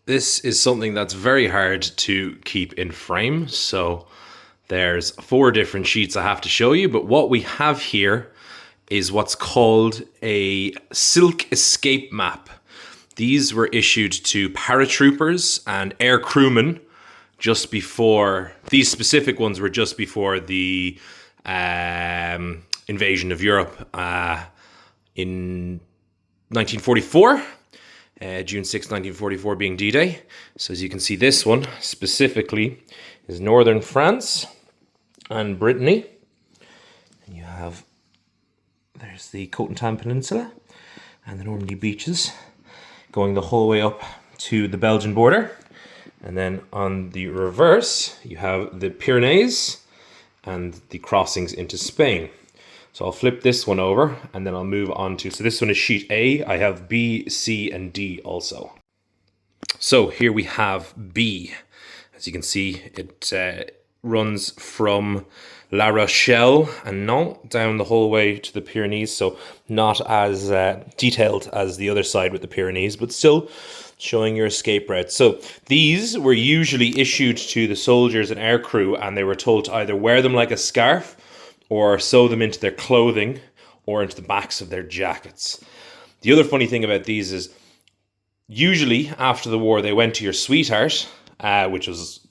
This is something that's very hard to keep in frame. So there's 4 different sheets I have to show you, but what we have here is what's called a silk escape map. These were issued to paratroopers and air crewmen just before, these specific ones were just before the invasion of Europe in 1944. June 6, 1944 being D-Day. So as you can see, this one specifically is northern France and Brittany. And you have, there's the Cotentin Peninsula and the Normandy beaches going the whole way up to the Belgian border. And then on the reverse, you have the Pyrenees and the crossings into Spain. So I'll flip this one over and then I'll move on to, so this one is sheet A. I have B, C, and D also. So here we have B. As you can see, it runs from La Rochelle and Nantes down the whole way to the Pyrenees. So not as detailed as the other side with the Pyrenees, but still showing your escape route. So these were usually issued to the soldiers and aircrew, and they were told to either wear them like a scarf or sew them into their clothing or into the backs of their jackets. The other funny thing about these is usually after the war they went to your sweetheart, which was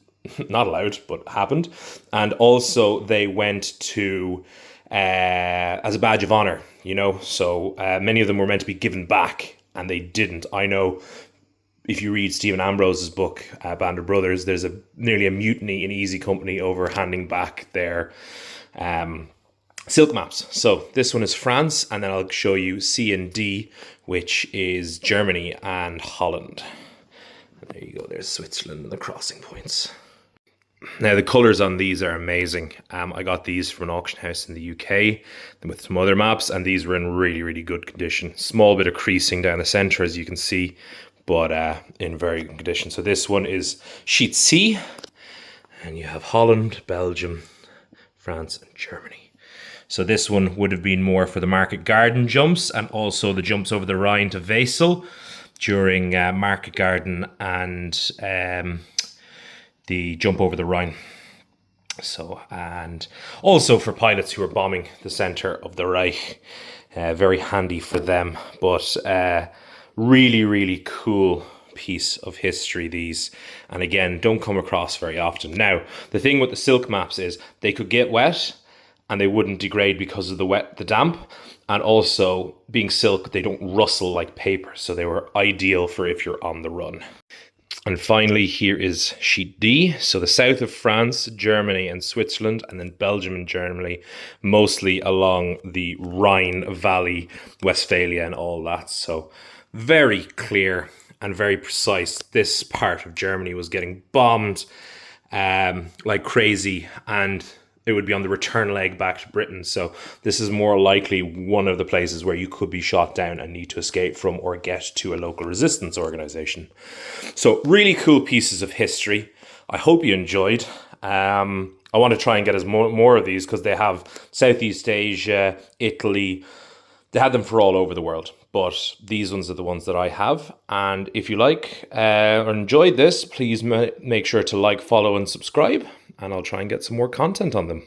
not allowed but happened, and also they went to as a badge of honor, you know. So many of them were meant to be given back and they didn't. I know if you read Stephen Ambrose's book, Band of Brothers, there's nearly a mutiny in Easy Company over handing back their silk maps. So this one is France, and then I'll show you C and D, which is Germany and Holland. And there you go, there's Switzerland and the crossing points. Now the colours on these are amazing. I got these from an auction house in the UK with some other maps, and these were in really, really good condition. Small bit of creasing down the centre, as you can see, but in very good condition. So this one is sheet C, and you have Holland, Belgium, France, and Germany. So this one would have been more for the Market Garden jumps and also the jumps over the Rhine to Wesel during Market Garden and the jump over the Rhine. So, and also for pilots who are bombing the center of the Reich. Very handy for them, but really, really cool piece of history, these, and again, don't come across very often. Now the thing with the silk maps is they could get wet and they wouldn't degrade because of the damp, and also being silk, they don't rustle like paper, so they were ideal for if you're on the run. And finally, here is sheet D. So the south of France, Germany and Switzerland, and then Belgium and Germany, mostly along the Rhine Valley, Westphalia and all that. So very clear and very precise. This part of Germany was getting bombed like crazy, and it would be on the return leg back to Britain. So this is more likely one of the places where you could be shot down and need to escape from or get to a local resistance organization. So really cool pieces of history. I hope you enjoyed. I want to try and get more of these because they have Southeast Asia, Italy. They had them for all over the world, but these ones are the ones that I have. And if you like or enjoyed this, please make sure to like, follow, and subscribe, and I'll try and get some more content on them.